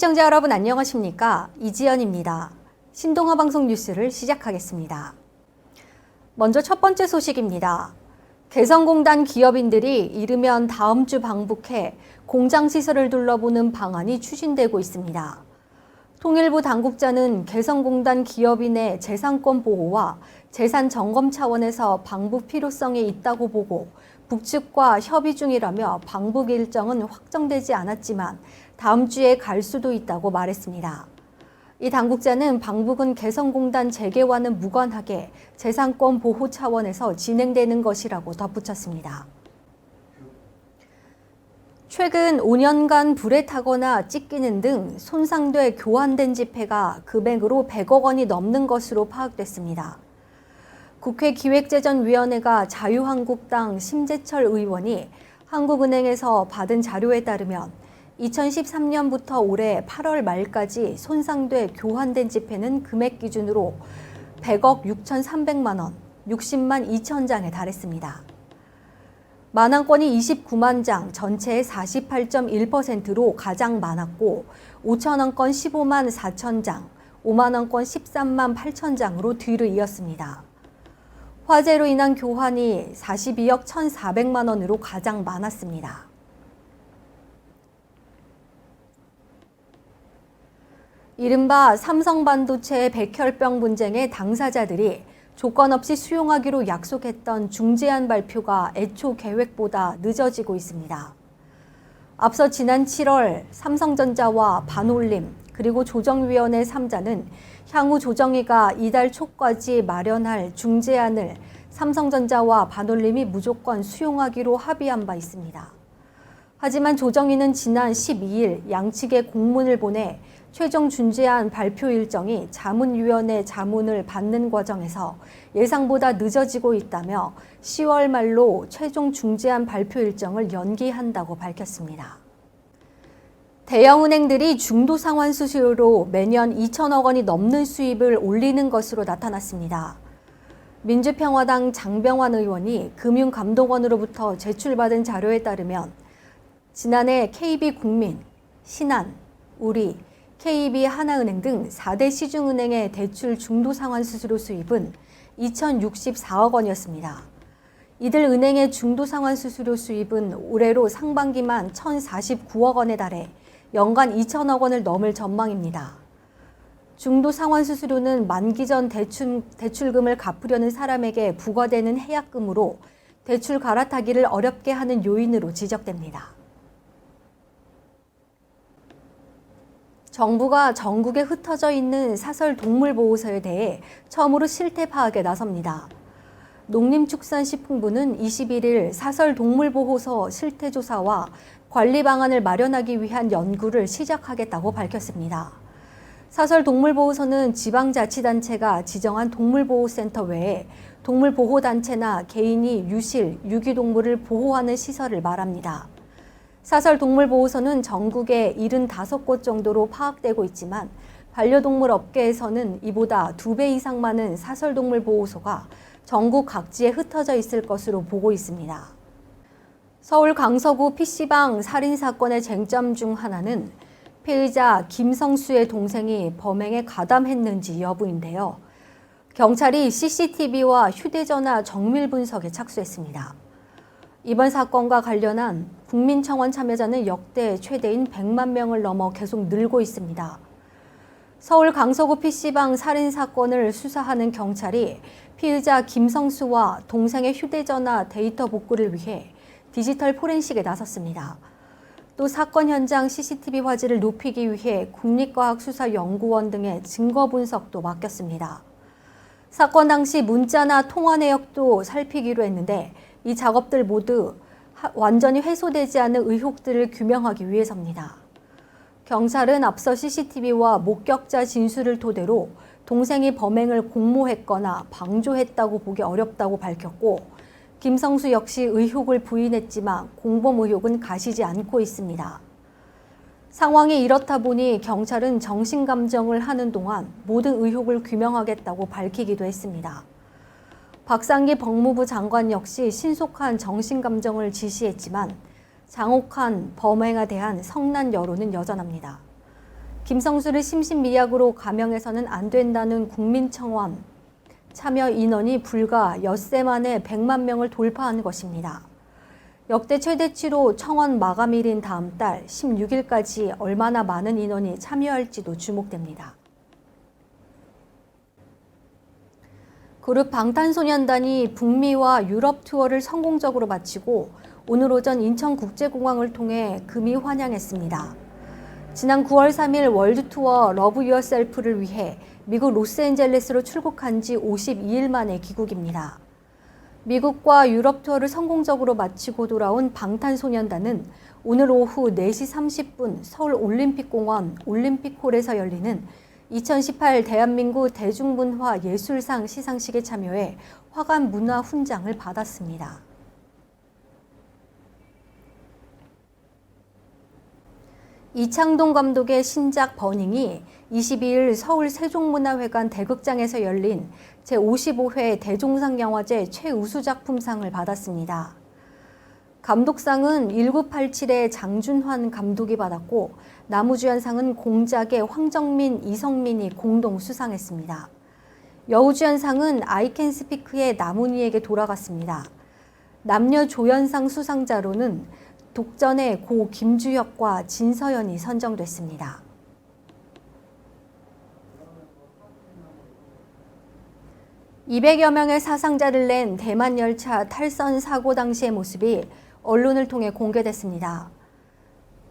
시청자 여러분 안녕하십니까? 이지연입니다. 신동아 방송 뉴스를 시작하겠습니다. 먼저 첫 번째 소식입니다. 개성공단 기업인들이 이르면 다음 주 방북해 공장 시설을 둘러보는 방안이 추진되고 있습니다. 통일부 당국자는 개성공단 기업인의 재산권 보호와 재산 점검 차원에서 방북 필요성이 있다고 보고 북측과 협의 중이라며 방북 일정은 확정되지 않았지만 다음 주에 갈 수도 있다고 말했습니다. 이 당국자는 방북은 개성공단 재개와는 무관하게 재산권 보호 차원에서 진행되는 것이라고 덧붙였습니다. 최근 5년간 불에 타거나 찢기는 등 손상돼 교환된 지폐가 금액으로 100억 원이 넘는 것으로 파악됐습니다. 국회 기획재정위원회가 자유한국당 심재철 의원이 한국은행에서 받은 자료에 따르면 2013년부터 올해 8월 말까지 손상돼 교환된 지폐는 금액 기준으로 100억 6,300만 원, 60만 2천 장에 달했습니다. 만원권이 29만 장, 전체의 48.1%로 가장 많았고 5천원권 15만 4천 장, 5만원권 13만 8천 장으로 뒤를 이었습니다. 화재로 인한 교환이 42억 1,400만 원으로 가장 많았습니다. 이른바 삼성반도체 백혈병 분쟁의 당사자들이 조건 없이 수용하기로 약속했던 중재안 발표가 애초 계획보다 늦어지고 있습니다. 앞서 지난 7월 삼성전자와 반올림 그리고 조정위원회 3자는 향후 조정위가 이달 초까지 마련할 중재안을 삼성전자와 반올림이 무조건 수용하기로 합의한 바 있습니다. 하지만 조정위는 지난 12일 양측에 공문을 보내 최종 중재안 발표 일정이 자문위원회 자문을 받는 과정에서 예상보다 늦어지고 있다며 10월 말로 최종 중재안 발표 일정을 연기한다고 밝혔습니다. 대형은행들이 중도상환 수수료로 매년 2천억 원이 넘는 수입을 올리는 것으로 나타났습니다. 민주평화당 장병환 의원이 금융감독원으로부터 제출받은 자료에 따르면 지난해 KB국민, 신한, 우리, KB 하나은행 등 4대 시중은행의 대출 중도상환 수수료 수입은 2,064억 원이었습니다. 이들 은행의 중도상환 수수료 수입은 올해로 상반기만 1,049억 원에 달해 연간 2천억 원을 넘을 전망입니다. 중도상환 수수료는 만기 전 대출금을 갚으려는 사람에게 부과되는 해약금으로 대출 갈아타기를 어렵게 하는 요인으로 지적됩니다. 정부가 전국에 흩어져 있는 사설 동물보호소에 대해 처음으로 실태 파악에 나섭니다. 농림축산식품부는 21일 사설 동물보호소 실태조사와 관리 방안을 마련하기 위한 연구를 시작하겠다고 밝혔습니다. 사설 동물보호소는 지방자치단체가 지정한 동물보호센터 외에 동물보호단체나 개인이 유실, 유기동물을 보호하는 시설을 말합니다. 사설 동물보호소는 전국에 75곳 정도로 파악되고 있지만 반려동물 업계에서는 이보다 2배 이상 많은 사설 동물보호소가 전국 각지에 흩어져 있을 것으로 보고 있습니다. 서울 강서구 PC방 살인사건의 쟁점 중 하나는 피의자 김성수의 동생이 범행에 가담했는지 여부인데요. 경찰이 CCTV와 휴대전화 정밀 분석에 착수했습니다. 이번 사건과 관련한 국민청원 참여자는 역대 최대인 100만 명을 넘어 계속 늘고 있습니다. 서울 강서구 PC방 살인사건을 수사하는 경찰이 피의자 김성수와 동생의 휴대전화 데이터 복구를 위해 디지털 포렌식에 나섰습니다. 또 사건 현장 CCTV 화질을 높이기 위해 국립과학수사연구원 등의 증거 분석도 맡겼습니다. 사건 당시 문자나 통화 내역도 살피기로 했는데 이 작업들 모두 완전히 해소되지 않은 의혹들을 규명하기 위해서입니다. 경찰은 앞서 CCTV와 목격자 진술을 토대로 동생이 범행을 공모했거나 방조했다고 보기 어렵다고 밝혔고 김성수 역시 의혹을 부인했지만 공범 의혹은 가시지 않고 있습니다. 상황이 이렇다 보니 경찰은 정신감정을 하는 동안 모든 의혹을 규명하겠다고 밝히기도 했습니다. 박상기 법무부 장관 역시 신속한 정신감정을 지시했지만 장혹한 범행에 대한 성난 여론은 여전합니다. 김성수를 심신미약으로 감형해서는 안 된다는 국민청원 참여 인원이 불과 엿새 만에 100만 명을 돌파한 것입니다. 역대 최대치로 청원 마감일인 다음 달 16일까지 얼마나 많은 인원이 참여할지도 주목됩니다. 그룹 방탄소년단이 북미와 유럽 투어를 성공적으로 마치고 오늘 오전 인천국제공항을 통해 금이 환영했습니다. 지난 9월 3일 월드투어 러브 유어셀프를 위해 미국 로스앤젤레스로 출국한 지 52일 만에 귀국입니다. 미국과 유럽 투어를 성공적으로 마치고 돌아온 방탄소년단은 오늘 오후 4시 30분 서울 올림픽공원 올림픽홀에서 열리는 2018 대한민국 대중문화 예술상 시상식에 참여해 화관 문화 훈장을 받았습니다. 이창동 감독의 신작 버닝이 22일 서울 세종문화회관 대극장에서 열린 제55회 대종상 영화제 최우수작품상을 받았습니다. 감독상은 1987의 장준환 감독이 받았고 남우주연상은 공작의 황정민, 이성민이 공동 수상했습니다. 여우주연상은 I Can Speak의 남훈이에게 돌아갔습니다. 남녀 조연상 수상자로는 독전의 고 김주혁과 진서연이 선정됐습니다. (200여) 명의 사상자를 낸 대만 열차 탈선 사고 당시의 모습이 언론을 통해 공개됐습니다.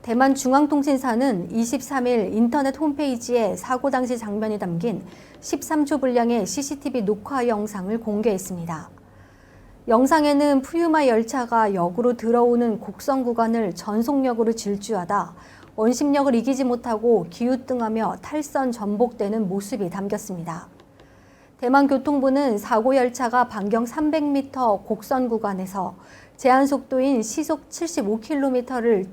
대만 중앙통신사는 23일 인터넷 홈페이지에 사고 당시 장면이 담긴 13초 분량의 CCTV 녹화 영상을 공개했습니다. 영상에는 푸유마 열차가 역으로 들어오는 곡선 구간을 전속력으로 질주하다 원심력을 이기지 못하고 기우뚱하며 탈선 전복되는 모습이 담겼습니다. 대만 교통부는 사고 열차가 반경 300m 곡선 구간에서 제한 속도인 시속 75km를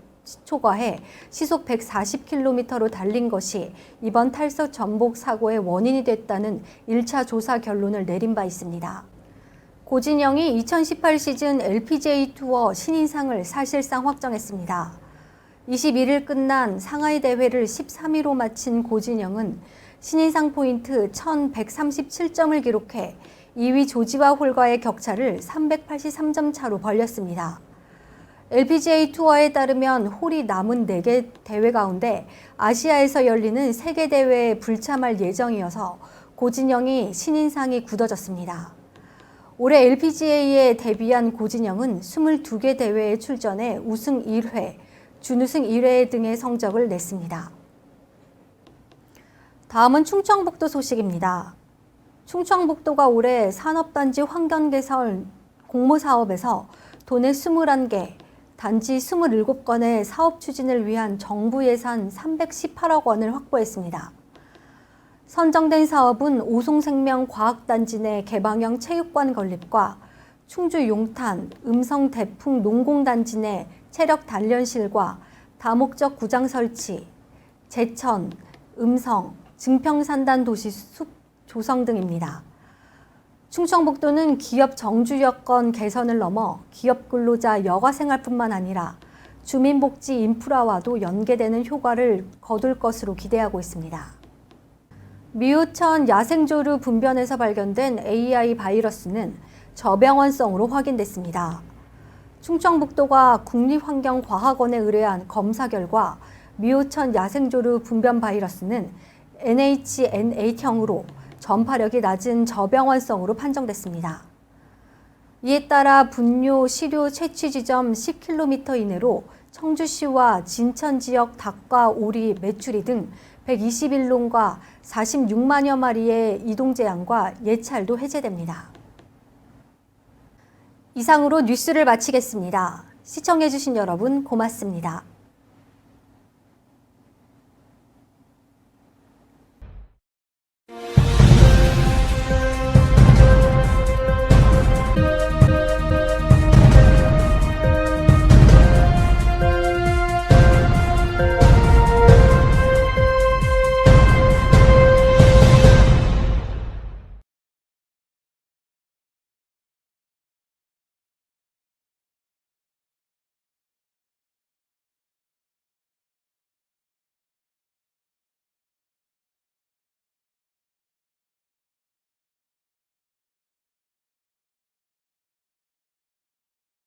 초과해 시속 140km로 달린 것이 이번 탈선 전복 사고의 원인이 됐다는 1차 조사 결론을 내린 바 있습니다. 고진영이 2018 시즌 LPGA 투어 신인상을 사실상 확정했습니다. 21일 끝난 상하이 대회를 13위로 마친 고진영은 신인상 포인트 1137점을 기록해 2위 조지와 홀과의 격차를 383점 차로 벌렸습니다. LPGA 투어에 따르면 홀이 남은 4개 대회 가운데 아시아에서 열리는 3개 대회에 불참할 예정이어서 고진영이 신인상이 굳어졌습니다. 올해 LPGA에 데뷔한 고진영은 22개 대회에 출전해 우승 1회, 준우승 1회 등의 성적을 냈습니다. 다음은 충청북도 소식입니다. 충청북도가 올해 산업단지 환경개선 공모사업에서 도내 21개, 단지 27건의 사업 추진을 위한 정부 예산 318억 원을 확보했습니다. 선정된 사업은 오송생명과학단지 내 개방형 체육관 건립과 충주 용탄, 음성 대풍 농공단지 내 체력 단련실과 다목적 구장 설치, 제천, 음성, 증평산단 도시 숲 조성 등입니다. 충청북도는 기업 정주 여건 개선을 넘어 기업 근로자 여가생활뿐만 아니라 주민복지 인프라와도 연계되는 효과를 거둘 것으로 기대하고 있습니다. 미우천 야생조류 분변에서 발견된 AI 바이러스는 저병원성으로 확인됐습니다. 충청북도가 국립환경과학원에 의뢰한 검사 결과 미우천 야생조류 분변 바이러스는 NHN8형으로 전파력이 낮은 저병원성으로 판정됐습니다. 이에 따라 분뇨, 시료 채취 지점 10km 이내로 청주시와 진천 지역 닭과 오리, 메추리 등 121농과 46만여 마리의 이동 제한과 예찰도 해제됩니다. 이상으로 뉴스를 마치겠습니다. 시청해주신 여러분 고맙습니다.